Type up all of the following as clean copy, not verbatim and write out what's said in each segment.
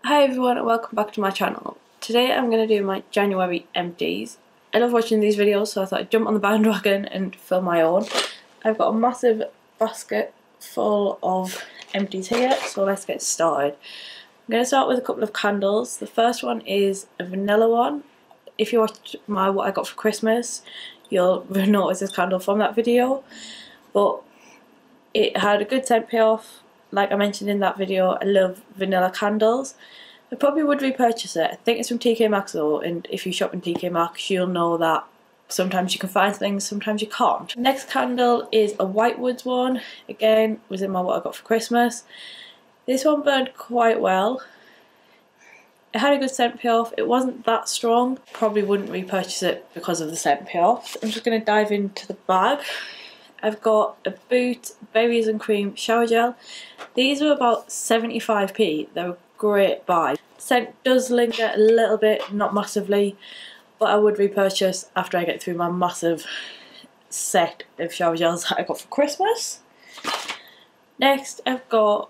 Hi everyone and welcome back to my channel. Today I'm going to do my January empties. I love watching these videos, so I thought I'd jump on the bandwagon and film my own. I've got a massive basket full of empties here, so let's get started. I'm going to start with a couple of candles. The first one is a vanilla one. If you watched my what I got for Christmas, you'll notice this candle from that video, but it had a good scent payoff. Like I mentioned in that video, I love vanilla candles. I probably would repurchase it. I think it's from Lottiemxo, and if you shop in Maxx, you'll know that sometimes you can find things, sometimes you can't. Next candle is a Whitewoods one. Again, was in my what I got for Christmas. This one burned quite well. It had a good scent payoff. It wasn't that strong. Probably wouldn't repurchase it because of the scent payoff. I'm just going to dive into the bag. I've got a Boot Berries and Cream shower gel. These are about 75p. They're a great buy. Scent does linger a little bit, not massively, but I would repurchase after I get through my massive set of shower gels that I got for Christmas. Next, I've got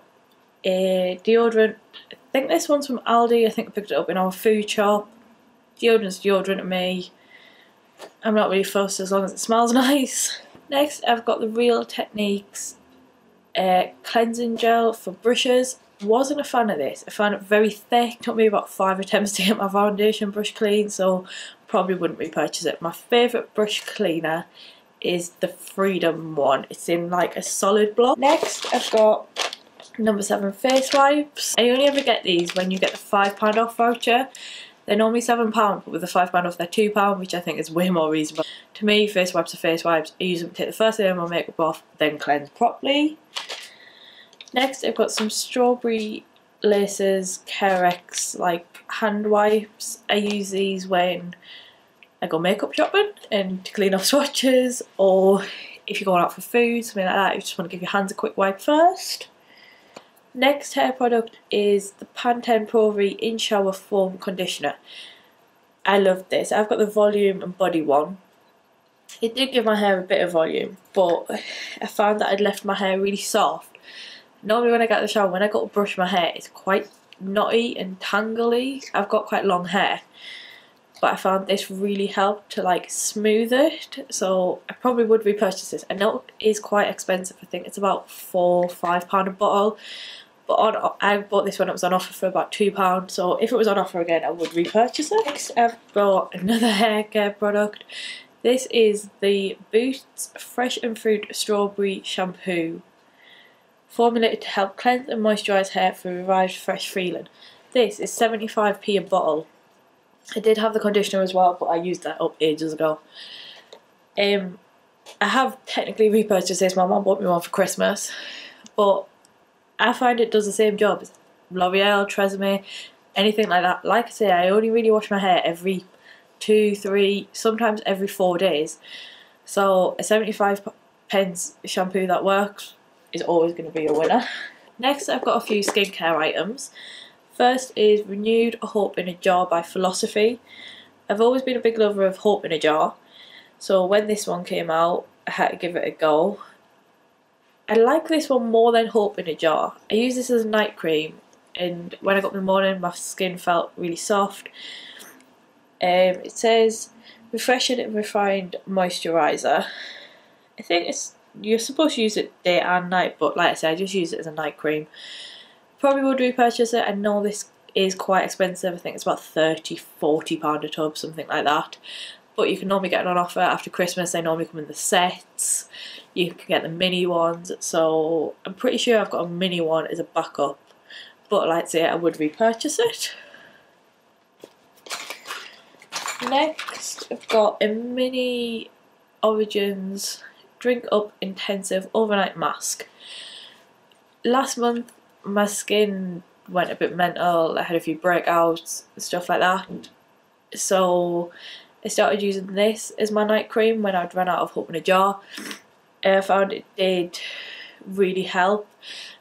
a deodorant. I think this one's from Aldi. I think I picked it up in our food shop. Deodorant's deodorant to me. I'm not really fussed as long as it smells nice. Next, I've got the Real Techniques cleansing gel for brushes. Wasn't a fan of this. I found it very thick. It took me about 5 attempts to get my foundation brush clean, so probably wouldn't repurchase it. My favourite brush cleaner is the Freedom one. It's in like a solid block. Next, I've got number 7 face wipes. I only ever get these when you get the £5 off voucher. They're normally £7, but with the £5 off they're £2, which I think is way more reasonable. To me, face wipes are face wipes. I use them to take the first layer of my makeup off, then cleanse properly. Next, I've got some strawberry laces Carex like hand wipes. I use these when I go makeup shopping and to clean off swatches, or if you're going out for food, something like that, you just want to give your hands a quick wipe first. Next hair product is the Pantene Pro V In Shower Foam Conditioner. I love this. I've got the volume and body one. It did give my hair a bit of volume, but I found that I'd left my hair really soft. Normally when I get out of the shower, when I go to brush my hair, it's quite knotty and tangly. I've got quite long hair, but I found this really helped to like smooth it, so I probably would repurchase this. I know it is quite expensive. I think it's about £4 or £5 a bottle, but I bought this when it was on offer for about £2, so if it was on offer again I would repurchase it. Next, I've got another hair care product. This is the Boots Fresh and Fruit Strawberry Shampoo, formulated to help cleanse and moisturise hair for revived fresh feeling. This is 75p a bottle. I did have the conditioner as well, but I used that up ages ago. I have technically repurchased this. My mum bought me one for Christmas, but I find it does the same job as L'Oreal, Tresemme, anything like that. Like I say, I only really wash my hair every 2, 3, sometimes every 4 days. So a 75p shampoo that works is always going to be a winner. Next, I've got a few skincare items. First is Renewed Hope in a Jar by Philosophy. I've always been a big lover of Hope in a Jar, so when this one came out, I had to give it a go. I like this one more than Hope in a Jar. I use this as a night cream, and when I got up in the morning, my skin felt really soft. It says refreshing and refined moisturiser. I think you're supposed to use it day and night, but like I said, I just use it as a night cream. Probably would repurchase it. I know this is quite expensive. I think it's about £30–40 a tub, something like that. But you can normally get it on offer after Christmas. They normally come in the sets. You can get the mini ones. So I'm pretty sure I've got a mini one as a backup. But like I say, I would repurchase it. Next, I've got a mini Origins Drink Up Intensive Overnight Mask. Last month, my skin went a bit mental. I had a few breakouts and stuff like that, so I started using this as my night cream when I'd run out of Hope in a Jar. I found it did really help.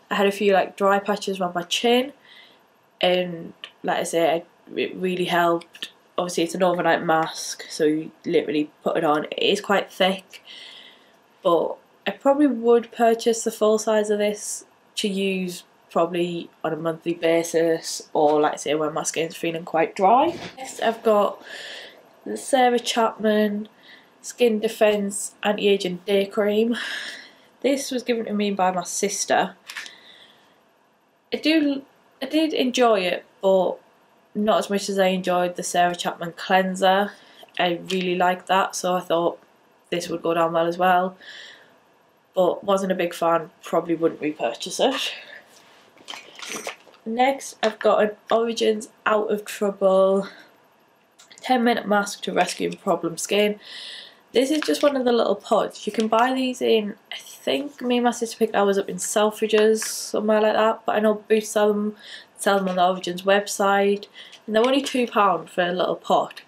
I had a few like dry patches around my chin, and like I say, it really helped. Obviously it's an overnight mask, so you literally put it on. It is quite thick, but I probably would purchase the full size of this to use probably on a monthly basis, or like I say when my skin's feeling quite dry. Next I've got the Sarah Chapman Skin Defense Anti-Aging Day Cream. This was given to me by my sister. I did enjoy it, but not as much as I enjoyed the Sarah Chapman cleanser. I really liked that, so I thought this would go down well as well, but wasn't a big fan, probably wouldn't repurchase it. Next I've got an Origins Out of Trouble 10-minute mask to rescue problem skin. This is just one of the little pods. You can buy these in, I think me and my sister picked ours up in Selfridges, somewhere like that, but I know Boots sell them on the Origins website, and they're only £2 for a little pot.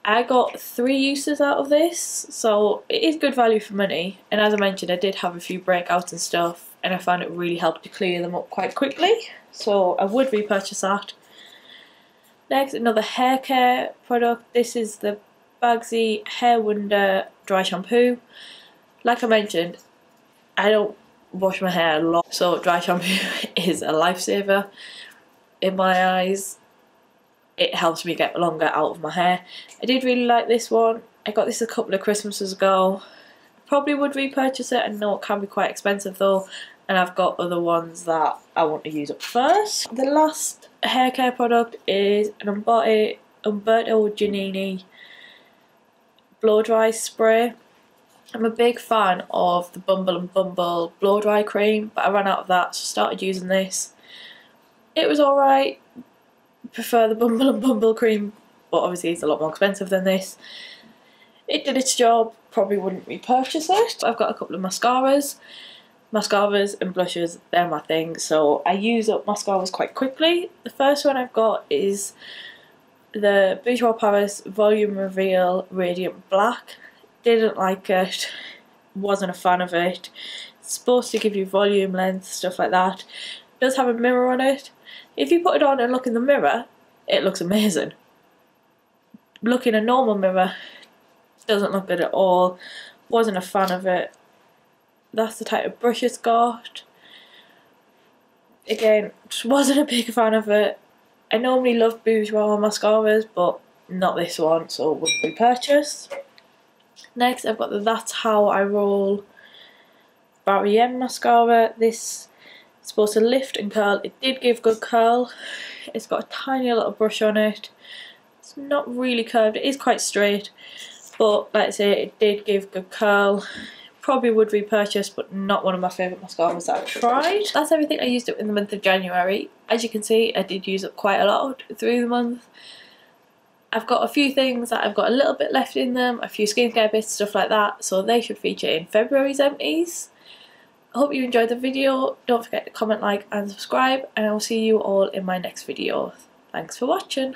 I got 3 uses out of this, so it is good value for money, and as I mentioned I did have a few breakouts and stuff, and I found it really helped to clear them up quite quickly, so I would repurchase that. Next, another hair care product. This is the Bagsy Hair Wonder Dry Shampoo. Like I mentioned, I don't wash my hair a lot, so dry shampoo is a lifesaver in my eyes. It helps me get longer out of my hair. I did really like this one. I got this a couple of Christmases ago. Probably would repurchase it. I know it can be quite expensive though, and I've got other ones that I want to use up first. The last hair care product is an Umberto Giannini blow dry spray. I'm a big fan of the Bumble and Bumble blow dry cream, but I ran out of that, so started using this. It was alright. Prefer the Bumble and Bumble cream, but obviously it's a lot more expensive than this. It did its job, probably wouldn't repurchase it. I've got a couple of mascaras. Mascaras and blushes, they're my thing, so I use up mascaras quite quickly. The first one I've got is the Bourjois Paris Volume Reveal Radiant Black. Didn't like it, wasn't a fan of it. It's supposed to give you volume, length, stuff like that. It does have a mirror on it. If you put it on and look in the mirror, it looks amazing. Look in a normal mirror, doesn't look good at all. Wasn't a fan of it. That's the type of brush it's got. Again, just wasn't a big fan of it. I normally love Bourjois mascaras, but not this one, so wouldn't repurchase. Next, I've got the That's How I Roll Barry M mascara. This is supposed to lift and curl. It did give good curl. It's got a tiny little brush on it. It's not really curved. It is quite straight, but like I say, it did give good curl. Probably would repurchase, but not one of my favourite mascaras that I've tried. That's everything I used up in the month of January. As you can see, I did use up quite a lot through the month. I've got a few things that I've got a little bit left in them, a few skincare bits, stuff like that, so they should feature in February's empties. I hope you enjoyed the video. Don't forget to comment, like and subscribe, and I will see you all in my next video. Thanks for watching.